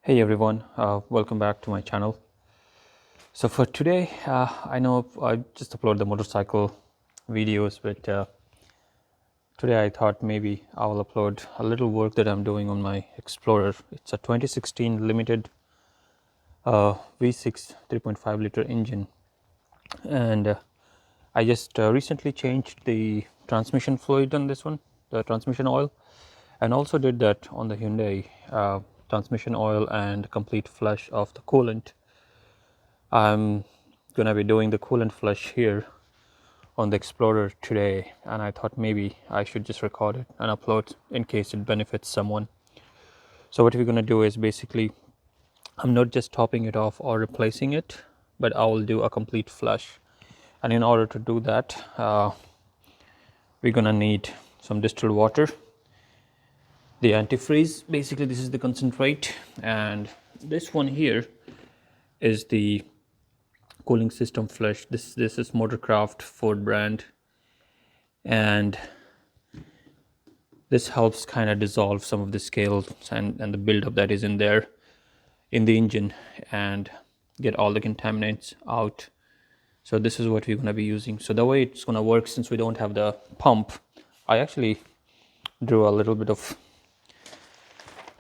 Hey everyone, welcome back to my channel. So for today, I know I just upload the motorcycle videos, but today I thought maybe I will upload a little work that I'm doing on my Explorer. It's a 2016 limited V6 3.5 liter engine, and I just recently changed the transmission fluid on this one, the transmission oil, and also did that on the Hyundai transmission oil and complete flush of the coolant. I'm gonna be doing the coolant flush here on the Explorer today, and I thought maybe I should just record it and upload in case it benefits someone. So what we're gonna do is basically, I'm not just topping it off or replacing it, but I will do a complete flush. And in order to do that, we're gonna need some distilled water, the antifreeze. Basically, this is the concentrate, and this one here is the cooling system flush. This is Motorcraft Ford brand, and this helps kind of dissolve some of the scales and the buildup that is in there in the engine and get all the contaminants out. So this is what we're going to be using. So the way it's going to work, since we don't have the pump, I actually drew a little bit of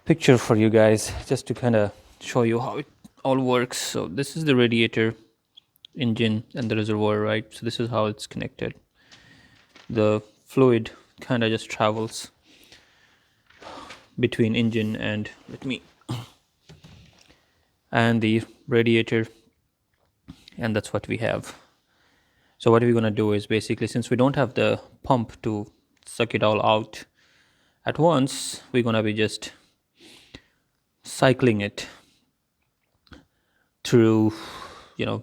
picture for you guys just to kind of show you how it all works. So this is the radiator, engine, and the reservoir, right? So this is how it's connected. The fluid kind of just travels between engine and and the radiator, and that's what we have. So what we're going to do is basically, since we don't have the pump to suck it all out at once, we're going to be just cycling it through,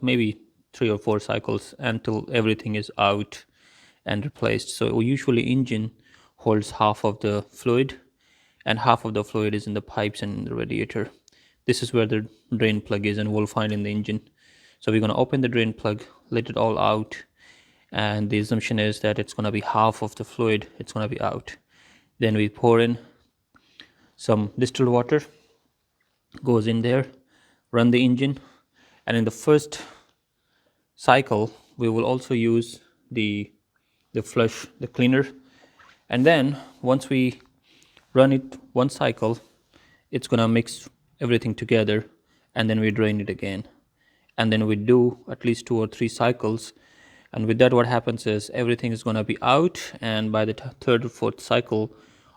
maybe 3 or 4 cycles until everything is out and replaced. So usually engine holds half of the fluid, and half of the fluid is in the pipes and in the radiator. This is where the drain plug is, and we'll find in the engine. So we're going to open the drain plug, let it all out, and the assumption is that it's going to be half of the fluid, it's going to be out. Then we pour in some distilled water, goes in there, run the engine, and in the first cycle we will also use the flush, the cleaner, and then once we run it one cycle, it's gonna mix everything together, and then we drain it again, and then we do at least 2 or 3 cycles, and with that what happens is everything is gonna be out, and by the third or fourth cycle,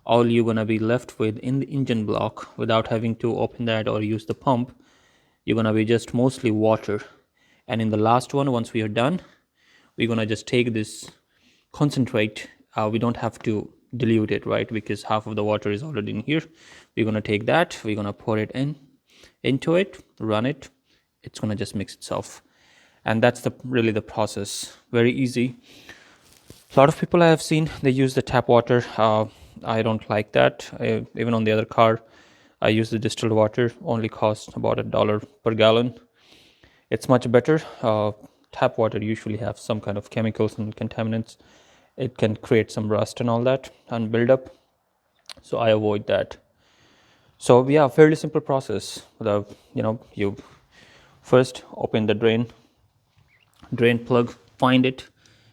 all you're gonna be left with in the engine block, without having to open that or use the pump, you're gonna be just mostly water. And in the last one, once we are done, we're gonna just take this concentrate. We don't have to dilute it, right, because half of the water is already in here. We're gonna take that, we're gonna pour it into it, run it, it's gonna just mix itself. And that's really the process. Very easy. A lot of people I have seen, they use the tap water. I don't like that. Even on the other car, I use the distilled water, only costs about $1 per gallon. It's much better. Tap water usually have some kind of chemicals and contaminants. It can create some rust and all that and build up, so I avoid that. So yeah, fairly simple process. You first open the drain plug, find it.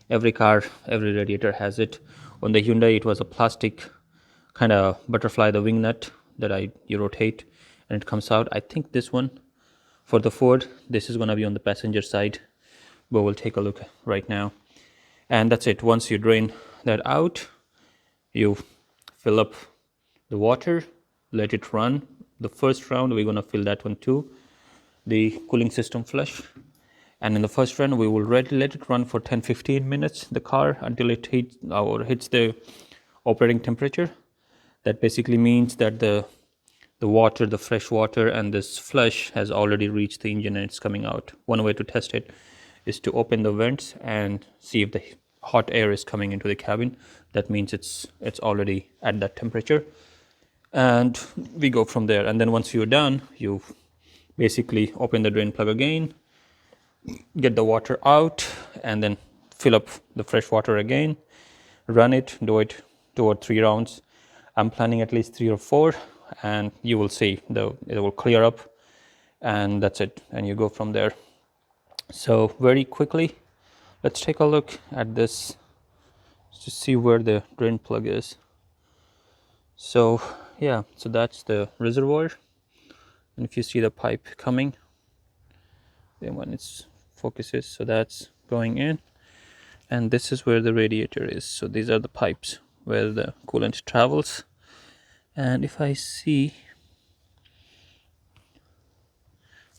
Every car, every radiator has it. On the Hyundai, it was a plastic kind of butterfly, the wing nut that you rotate and it comes out. I think this one for the Ford, this is going to be on the passenger side, but we'll take a look right now. And that's it. Once you drain that out, you fill up the water, let it run. The first round, we're going to fill that one too, the cooling system flush. And in the first run, we will let it run for 10-15 minutes, the car, until it hits the operating temperature. That basically means that the water, the fresh water, and this flush has already reached the engine and it's coming out. One way to test it is to open the vents and see if the hot air is coming into the cabin. That means it's already at that temperature, and we go from there. And then once you're done, you basically open the drain plug again, get the water out, and then fill up the fresh water again, run it, do it 2 or 3 rounds. I'm planning at least 3 or 4, and you will see it will clear up, and that's it, and you go from there. So very quickly, let's take a look at this to see where the drain plug is. So yeah, so that's the reservoir, and if you see the pipe coming, then when it's focuses, so that's going in, and this is where the radiator is. So these are the pipes where the coolant travels. And if I see,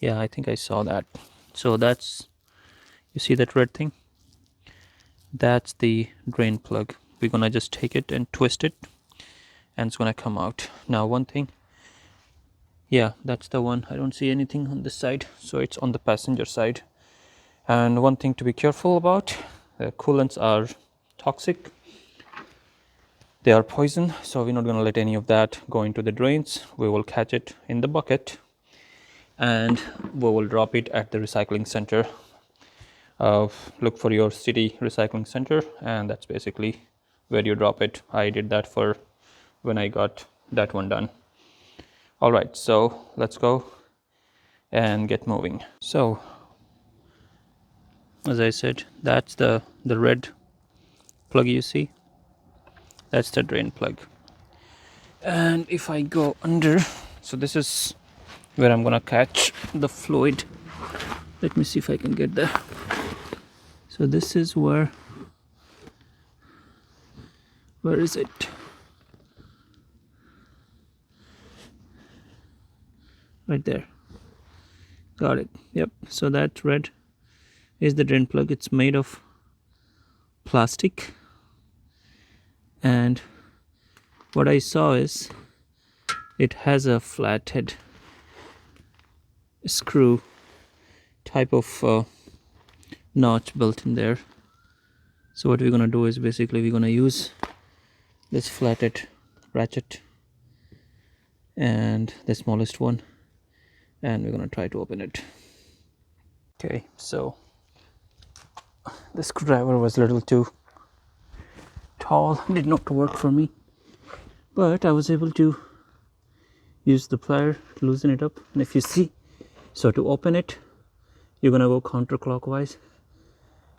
yeah, I think I saw that. So that's, you see that red thing, that's the drain plug. We're gonna just take it and twist it, and it's gonna come out. Now one thing, yeah, that's the one. I don't see anything on this side, so it's on the passenger side. And one thing to be careful about, coolants are toxic, they are poison, so we're not going to let any of that go into the drains. We will catch it in the bucket and we will drop it at the recycling center. Look for your city recycling center, and that's basically where you drop it. I did that for when I got that one done. All right, so let's go and get moving. So as I said, that's the red plug you see, that's the drain plug. And if I go under, so this is where I'm gonna catch the fluid. Let me see if I can get there. So this is where is it? Right there, got it. Yep, so that red is the drain plug. It's made of plastic, and what I saw is it has a flathead screw type of notch built in there. So what we're gonna do is basically we're gonna use this flathead ratchet and the smallest one, and we're gonna try to open it. Okay, so the screwdriver was a little too tall, did not work for me, but I was able to use the plier to loosen it up. And if you see, so to open it, you're gonna go counterclockwise,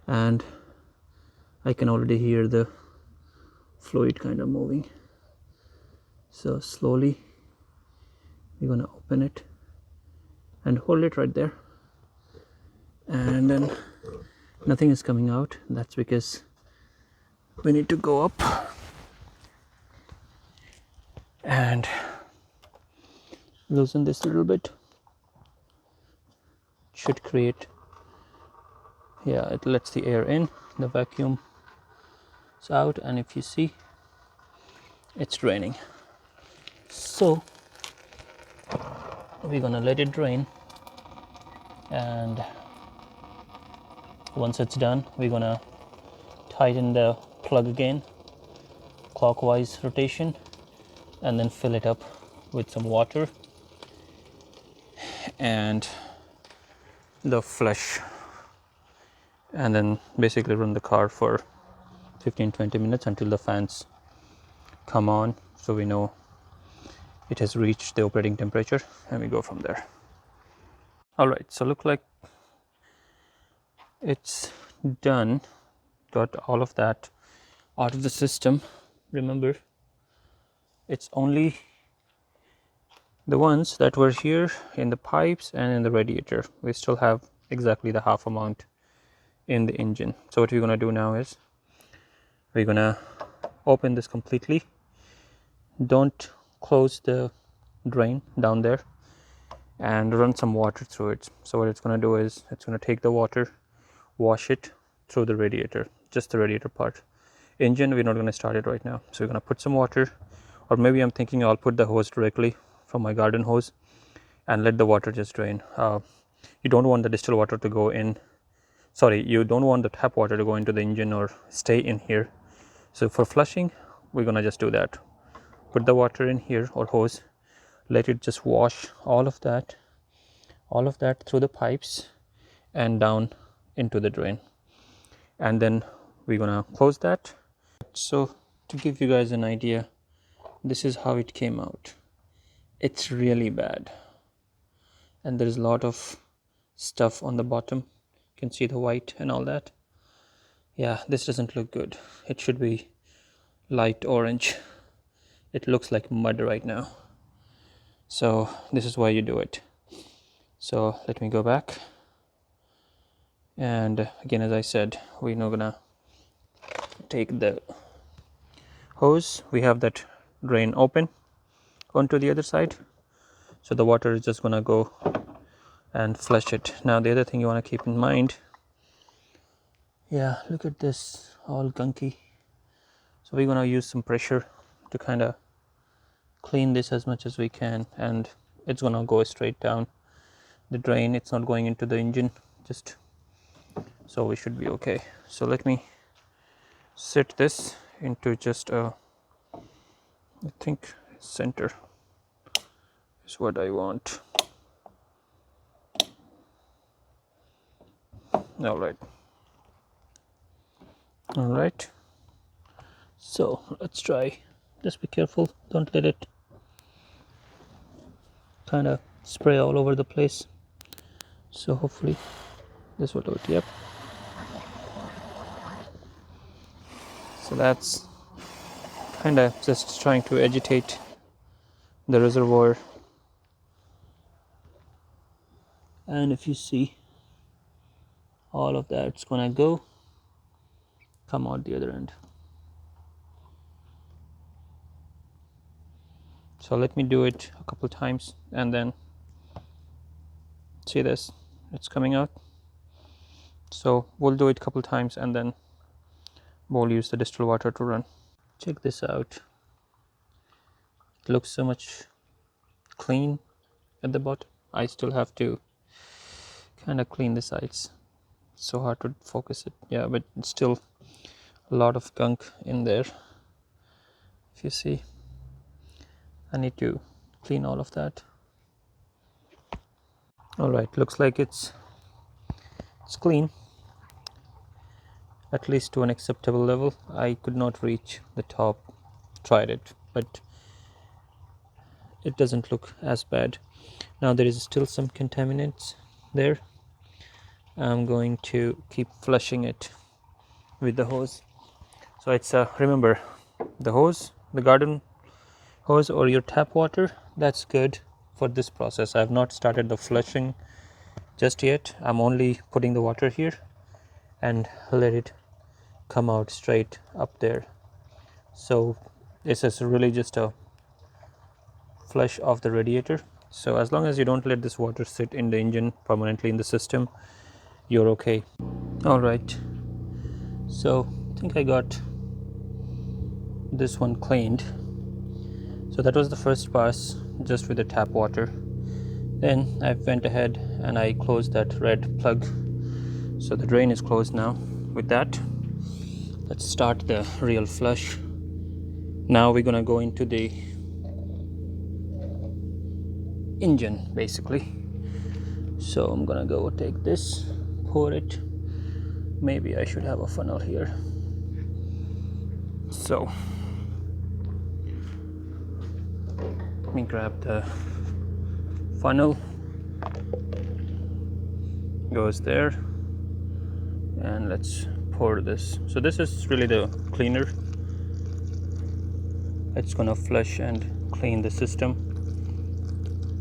and I can already hear the fluid kind of moving. So slowly we're gonna open it and hold it right there, and then nothing is coming out. That's because we need to go up and loosen this a little bit. Should create, yeah, it lets the air in, the vacuum is out, and if you see, it's draining. So we're gonna let it drain, and once it's done, we're gonna tighten the plug again, clockwise rotation, and then fill it up with some water and the flush, and then basically run the car for 15-20 minutes until the fans come on, so we know it has reached the operating temperature, and we go from there. All right, so look like it's done. Got all of that out of the system. Remember, it's only the ones that were here in the pipes and in the radiator. We still have exactly the half amount in the engine. So what we're gonna do now is we're gonna open this completely. Don't close the drain down there, and run some water through it. So what it's gonna do is it's gonna take the water, wash it through the radiator, just the radiator part. Engine, we're not gonna start it right now. So we're gonna put some water, or maybe I'm thinking I'll put the hose directly from my garden hose and let the water just drain. You don't want the distilled water to go in, you don't want the tap water to go into the engine or stay in here. So for flushing, we're gonna just do that. Put the water in here or hose, let it just wash all of that through the pipes and down into the drain, and then we're gonna close that. So to give you guys an idea, this is how it came out, It's really bad, and there's a lot of stuff on the bottom. You can see the white and all that. Yeah, this doesn't look good. It should be light orange. It looks like mud right now. So this is why you do it. So let me go back. And again, as I said, we're not gonna take the hose. We have that drain open onto the other side, so the water is just gonna go and flush it. Now the other thing you want to keep in mind, yeah, look at this, all gunky. So we're gonna use some pressure to kind of clean this as much as we can, and it's gonna go straight down the drain. It's not going into the engine, just so we should be okay. So let me set this into just a, I think center is what I want. All right, so let's try. Just be careful, don't let it kind of spray all over the place. So hopefully this will do it. Yep. So that's kind of just trying to agitate the reservoir, and if you see, all of that's gonna come out the other end. So let me do it a couple times, and then see this, it's coming out. So we'll do it a couple times, and then we'll use the distilled water to run. Check this out. It looks so much clean at the bottom. I still have to kind of clean the sides. It's so hard to focus it. Yeah, but it's still a lot of gunk in there. If you see, I need to clean all of that. All right, looks like it's clean, at least to an acceptable level. I could not reach the top, tried it, but it doesn't look as bad. Now there is still some contaminants there. I'm going to keep flushing it with the hose. So it's remember, the hose, the garden hose or your tap water, that's good for this process. I have not started the flushing just yet. I'm only putting the water here and let it come out straight up there. So this is really just a flush of the radiator. So as long as you don't let this water sit in the engine permanently in the system, you're okay. All right, so I think I got this one cleaned. So that was the first pass, just with the tap water. Then I went ahead and I closed that red plug, so the drain is closed now. With that, let's start the real flush. Now we're gonna go into the engine basically. So I'm gonna go take this, pour it. Maybe I should have a funnel here. So let me grab the funnel, goes there, and let's pour this. So this is really the cleaner. It's gonna flush and clean the system,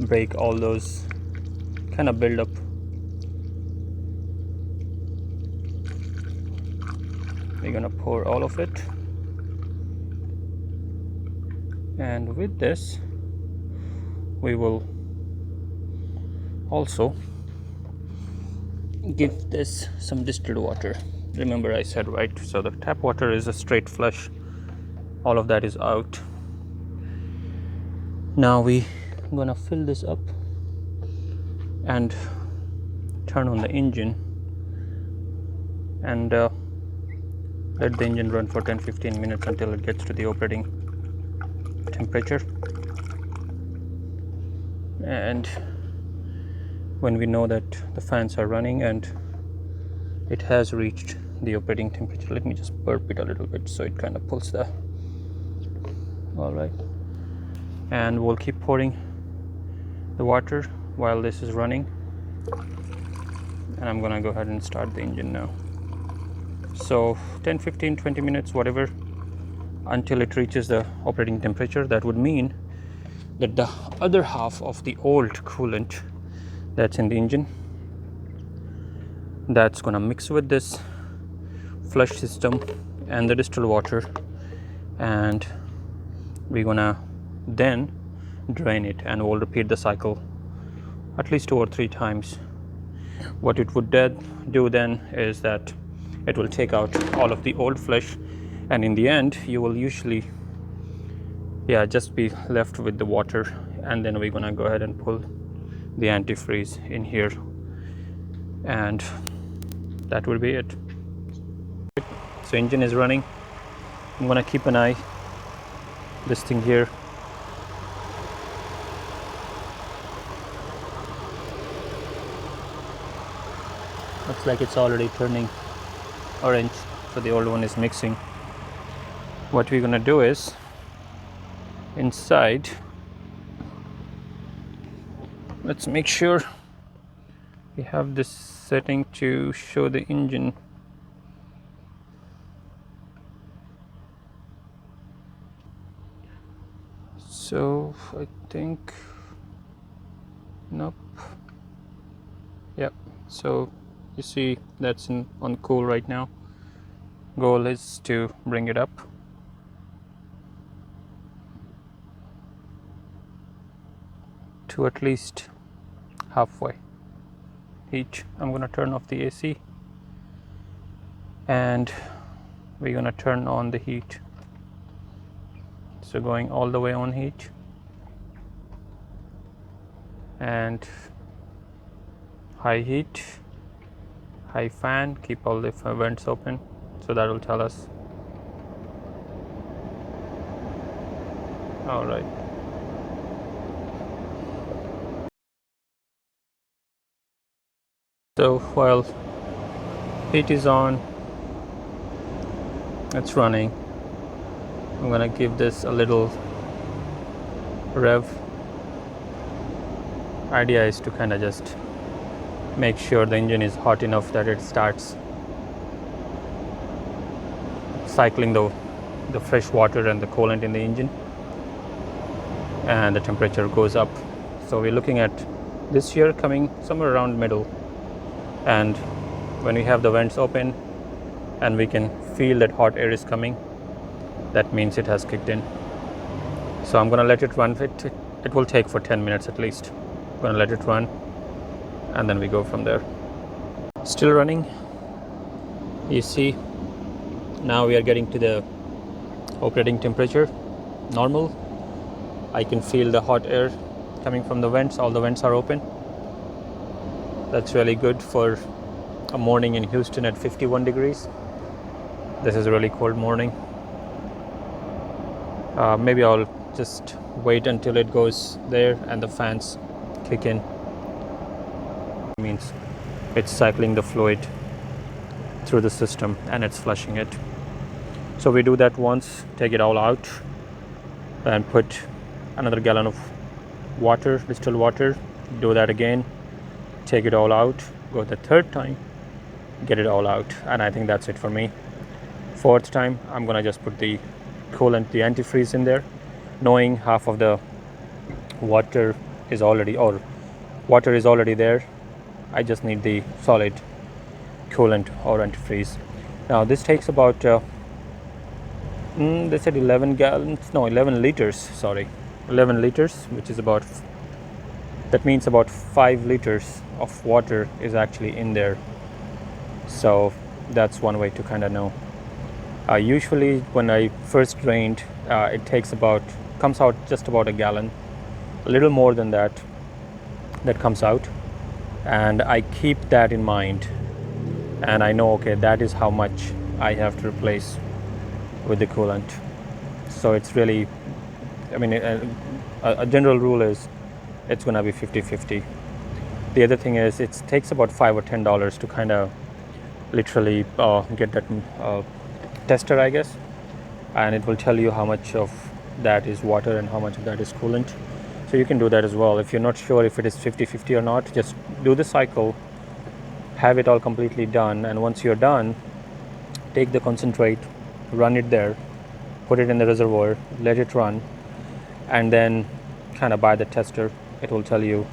break all those kind of build up. We're gonna pour all of it, and with this we will also give this some distilled water. Remember I said, right, so the tap water is a straight flush, all of that is out. Now we gonna fill this up and turn on the engine and let the engine run for 10-15 minutes until it gets to the operating temperature. And when we know that the fans are running and it has reached the operating temperature, let me just burp it a little bit so it kind of pulls the, all right, and we'll keep pouring the water while this is running, and I'm gonna go ahead and start the engine now. So 10, 15, 20 minutes, whatever, until it reaches the operating temperature. That would mean that the other half of the old coolant that's in the engine, that's gonna mix with this flush system and the distilled water, and we're gonna then drain it, and we'll repeat the cycle at least 2 or 3 times. What it would do then is that it will take out all of the old flush, and in the end you will usually just be left with the water, and then we're gonna go ahead and pull the antifreeze in here, and that will be it. So engine is running. I'm gonna keep an eye this thing here. Looks like it's already turning orange, so the old one is mixing. What we're gonna do is, inside, let's make sure we have this setting to show the engine. So I think, nope, yep. So you see that's on cool right now. Goal is to bring it up. To at least halfway heat. I'm gonna turn off the AC, and we're gonna turn on the heat. So going all the way on heat, and high heat, high fan, keep all the vents open, so that will tell us. All right. So while heat is on, it's running. I'm gonna give this a little rev. Idea is to kind of just make sure the engine is hot enough that it starts cycling the fresh water and the coolant in the engine, and the temperature goes up. So we're looking at this here coming somewhere around middle, and when we have the vents open and we can feel that hot air is coming, that means it has kicked in. So I'm gonna let it run. It will take for 10 minutes at least. I'm gonna let it run, and then we go from there. Still running. You see, now we are getting to the operating temperature, normal. I can feel the hot air coming from the vents. All the vents are open. That's really good for a morning in Houston at 51 degrees. This is a really cold morning. Maybe I'll just wait until it goes there and the fans kick in. It means it's cycling the fluid through the system and it's flushing it. So we do that once, take it all out, and put another gallon of water, distilled water, do that again, take it all out, go the third time, get it all out, and I think that's it for me. Fourth time, I'm gonna just put the coolant, the antifreeze in there, knowing half of the water is already there. I just need the solid coolant or antifreeze. Now this takes about they said 11 liters, 11 liters, which is about, that means about 5 liters of water is actually in there. So that's one way to kind of know. Usually when I first drained, it comes out just about a gallon, a little more than that comes out, and I keep that in mind, and I know, okay, that is how much I have to replace with the coolant. So it's really, I mean, a general rule is it's gonna be 50-50. The other thing is, it takes about $5 or $10 to kind of literally get that tester, I guess, and it will tell you how much of that is water and how much of that is coolant. So you can do that as well. If you're not sure if it is 50-50 or not, just do the cycle, have it all completely done, and once you're done, take the concentrate, run it there, put it in the reservoir, let it run, and then kind of buy the tester. It will tell you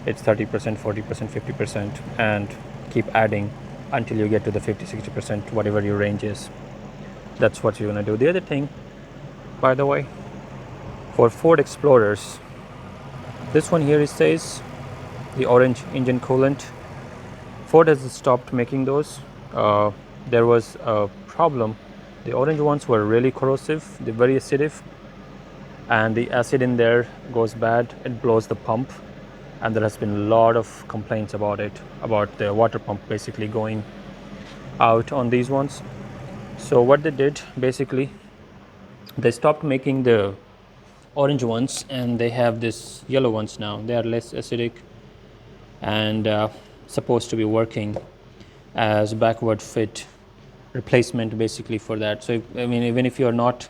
it's 30%, 40%, 50%, and keep adding until you get to the 50-60%, whatever your range is. That's what you're going to do. The other thing, by the way, for Ford Explorers, this one here, it says the orange engine coolant. Ford has stopped making those. There was a problem. The orange ones were really corrosive, they're very acidic, and the acid in there goes bad. It blows the pump, and there has been a lot of complaints about it, about the water pump basically going out on these ones. So what they did, basically, they stopped making the orange ones, and they have this yellow ones now. They are less acidic and supposed to be working as backward fit replacement basically for that. So I mean, even if you're not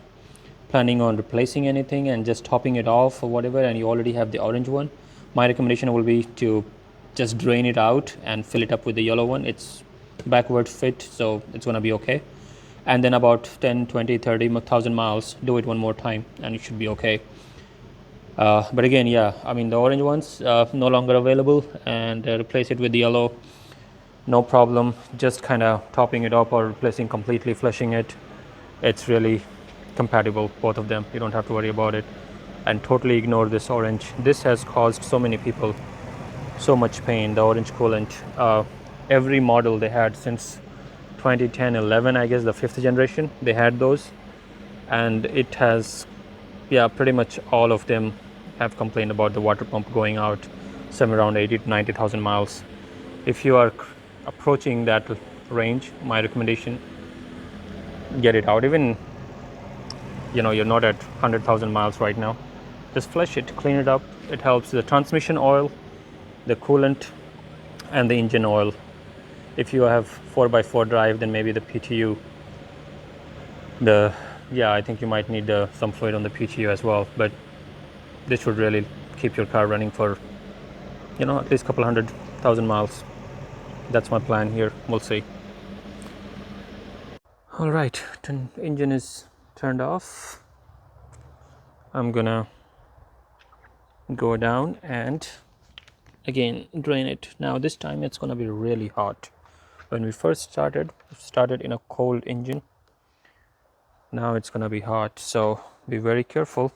planning on replacing anything and just topping it off or whatever, and you already have the orange one, my recommendation will be to just drain it out and fill it up with the yellow one. It's backward fit, so it's going to be okay. And then about 10, 20, 30,000 miles, do it one more time and it should be okay. But again, yeah, I mean, the orange ones no longer available, and replace it with the yellow, no problem. Just kind of topping it up or replacing completely, flushing it. It's really compatible, both of them. You don't have to worry about it, and totally ignore this orange. This has caused so many people so much pain, the orange coolant. Every model they had since 2010, 11, I guess the 5th generation, they had those, and it has, yeah, pretty much all of them have complained about the water pump going out somewhere around 80 to 90,000 miles. If you are approaching that range, my recommendation, get it out. Even, you know, you're not at 100,000 miles right now, just flush it, clean it up. It helps the transmission oil, the coolant, and the engine oil. If you have 4x4 drive, then maybe the PTU, I think you might need some fluid on the PTU as well, but this should really keep your car running for, you know, at least a couple 100,000 miles. That's my plan here. We'll see. All right, engine is turned off. I'm gonna go down and again drain it. Now this time it's gonna be really hot. When we first started in a cold engine. Now it's gonna be hot, so be very careful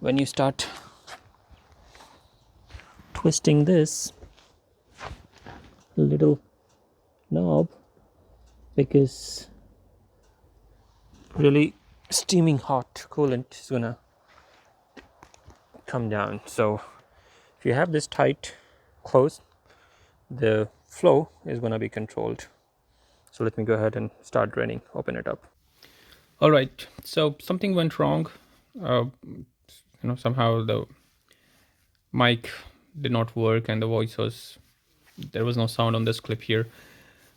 when you start twisting this little knob, because really steaming hot coolant is gonna come down. So if you have this tight closed, the flow is gonna be controlled. So let me go ahead and start draining, open it up. All right, so something went wrong. Somehow the mic did not work and the voice was, there was no sound on this clip here.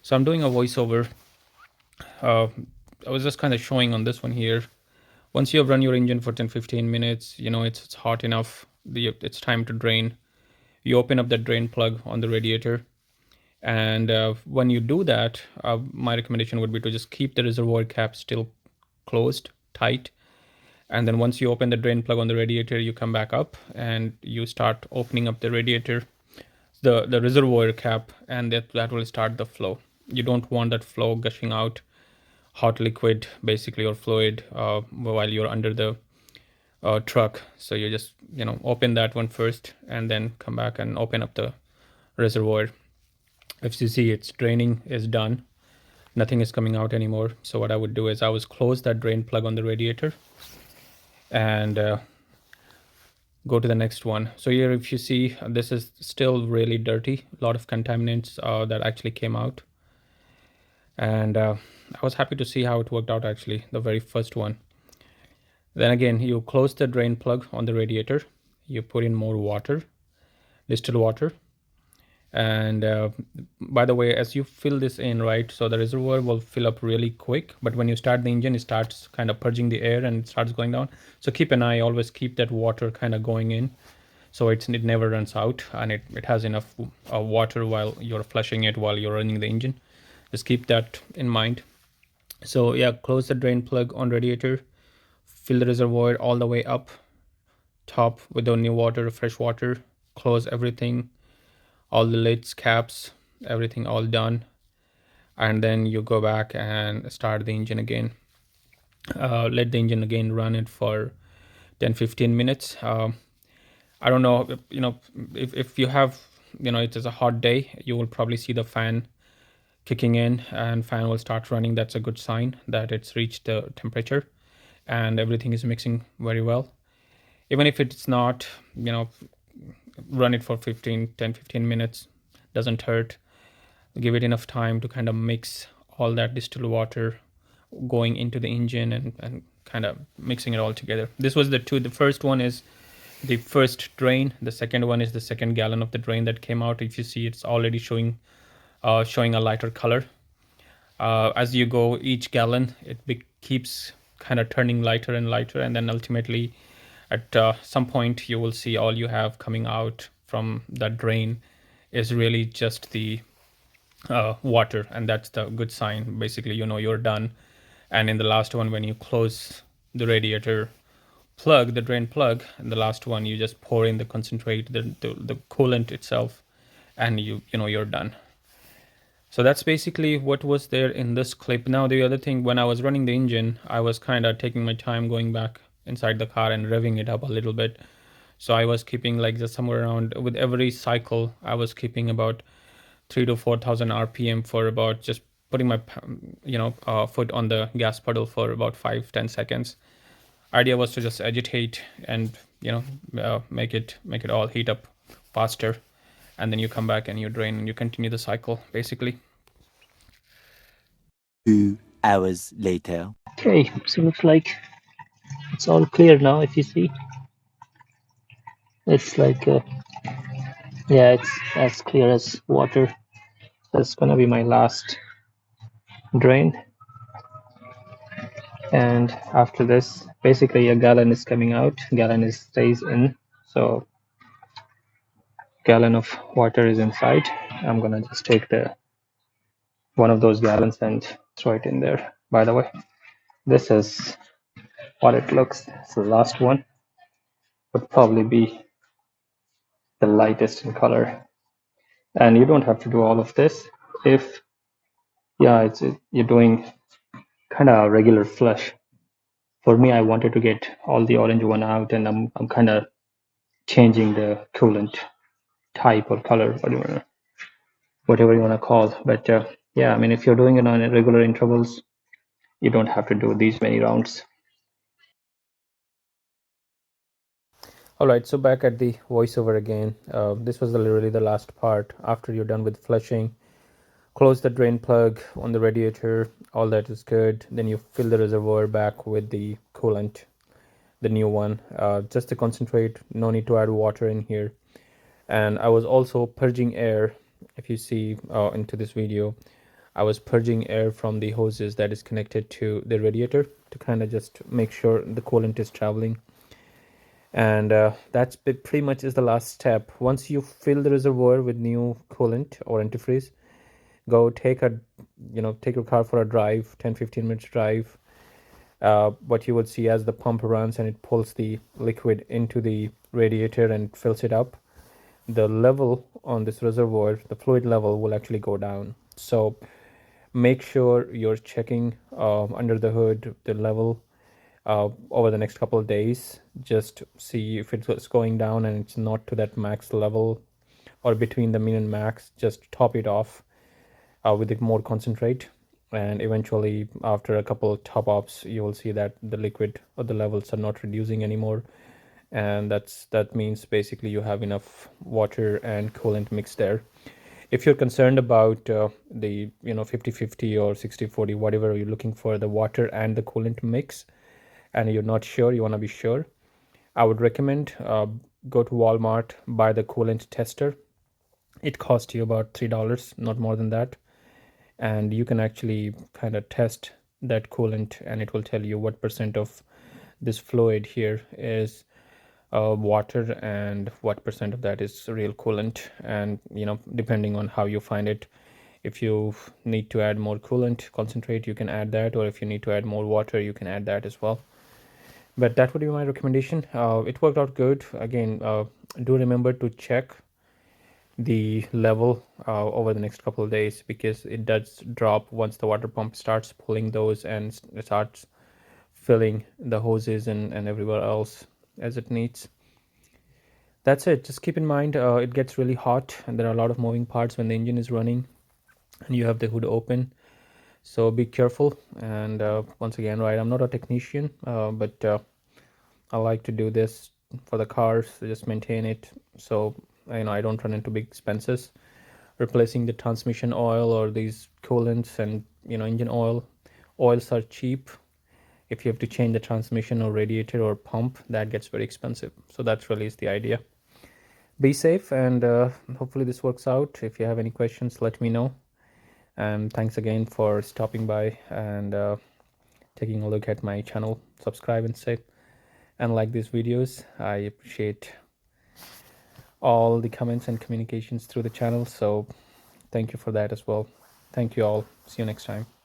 So I'm doing a voiceover. I was just kind of showing on this one here. Once you have run your engine for 10-15 minutes, you know, it's hot enough. It's time to drain. You open up the drain plug on the radiator. And when you do that, my recommendation would be to just keep the reservoir cap still closed, tight. And then once you open the drain plug on the radiator, you come back up and you start opening up the radiator, the reservoir cap, and that will start the flow. You don't want that flow gushing out hot liquid basically, or fluid, while you're under the truck. So you just, open that one first and then come back and open up the reservoir. If you see it's draining is done, nothing is coming out anymore. So what I would do is I would close that drain plug on the radiator and go to the next one. So here, if you see, this is still really dirty, a lot of contaminants that actually came out. And I was happy to see how it worked out, actually, the very first one. Then again, you close the drain plug on the radiator, you put in more water, distilled water. And by the way, as you fill this in, right, so the reservoir will fill up really quick, but when you start the engine, it starts kind of purging the air and it starts going down. So keep an eye, always keep that water kind of going in so it never runs out, and it has enough water while you're flushing it, while you're running the engine. Just keep that in mind. So yeah, close the drain plug on radiator, fill the reservoir all the way up top with the new water, fresh water, close everything, all the lids, caps, everything all done, and then you go back and start the engine again. Let the engine again run it for 10-15 minutes. I don't know, if you have, it is a hot day, you will probably see the fan kicking in and fan will start running. That's a good sign that it's reached the temperature and everything is mixing very well. Even if it's not, run it for 15 minutes, doesn't hurt. Give it enough time to kind of mix all that distilled water going into the engine and kind of mixing it all together. This was the first one is the first drain, the second one is the second gallon of the drain that came out. If you see, it's already showing a lighter color. As you go each gallon, it keeps kind of turning lighter and lighter, and then ultimately at some point you will see all you have coming out from that drain is really just the water, and that's the good sign. Basically, you're done. And in the last one, when you close the radiator plug, the drain plug, and the last one, you just pour in the concentrate, the coolant itself, and you're done. So that's basically what was there in this clip. Now the other thing, when I was running the engine, I was kind of taking my time going back inside the car and revving it up a little bit. So I was keeping like just somewhere around, with every cycle I was keeping about 3 to 4,000 rpm for about just putting my foot on the gas pedal for about 5-10 seconds. Idea was to just agitate and make it all heat up faster, and then you come back and you drain and you continue the cycle basically. 2 hours later. Okay, so looks like it's all clear now. If you see, it's like yeah, it's as clear as water. That's gonna be my last drain, and after this basically a gallon is coming out, gallon is stays in, so gallon of water is inside. I'm gonna just take the one of those gallons and throw it in there. By the way, this is what it looks. So the last one would probably be the lightest in color, and you don't have to do all of this if you're doing kind of regular flush. For me, I wanted to get all the orange one out, and I'm kind of changing the coolant type or color, whatever you want to call. But yeah, I mean, if you're doing it on regular intervals, you don't have to do these many rounds. All right, so back at the voiceover again. This was literally the last part. After you're done with flushing, close the drain plug on the radiator, all that is good. Then you fill the reservoir back with the coolant, the new one, just to concentrate. No need to add water in here. And I was also purging air. If you see into this video, I was purging air from the hoses that is connected to the radiator to kind of just make sure the coolant is traveling. And that's pretty much is the last step. Once you fill the reservoir with new coolant or antifreeze, go take your car for a drive, 10-15 minutes drive. What you would see as the pump runs and it pulls the liquid into the radiator and fills it up, the level on this reservoir, the fluid level will actually go down. So make sure you're checking under the hood the level over the next couple of days. Just see if it's going down and it's not to that max level or between the min and max. Just top it off with it more concentrate, and eventually after a couple of top ups you will see that the liquid or the levels are not reducing anymore, and that means basically you have enough water and coolant mixed there. If you're concerned about the 50-50 or 60-40, whatever you're looking for, the water and the coolant mix, and you're not sure, you want to be sure, I would recommend go to Walmart, buy the coolant tester. It costs you about $3, not more than that, and you can actually kind of test that coolant and it will tell you what percent of this fluid here is water and what percent of that is real coolant. And depending on how you find it, if you need to add more coolant concentrate, you can add that, or if you need to add more water, you can add that as well. But that would be my recommendation. It worked out good. Again, do remember to check the level over the next couple of days, because it does drop once the water pump starts pulling those and starts filling the hoses and everywhere else as it needs. That's it. Just keep in mind, it gets really hot and there are a lot of moving parts when the engine is running and you have the hood open, so be careful. And once again, right, I'm not a technician, but I like to do this for the cars, just maintain it, so I don't run into big expenses replacing the transmission oil or these coolants. And engine oils are cheap. If you have to change the transmission or radiator or pump, that gets very expensive. So that's really is the idea. Be safe, and hopefully this works out. If you have any questions, let me know. And thanks again for stopping by and taking a look at my channel. Subscribe and say and like these videos. I appreciate all the comments and communications through the channel, so thank you for that as well. Thank you all. See you next time.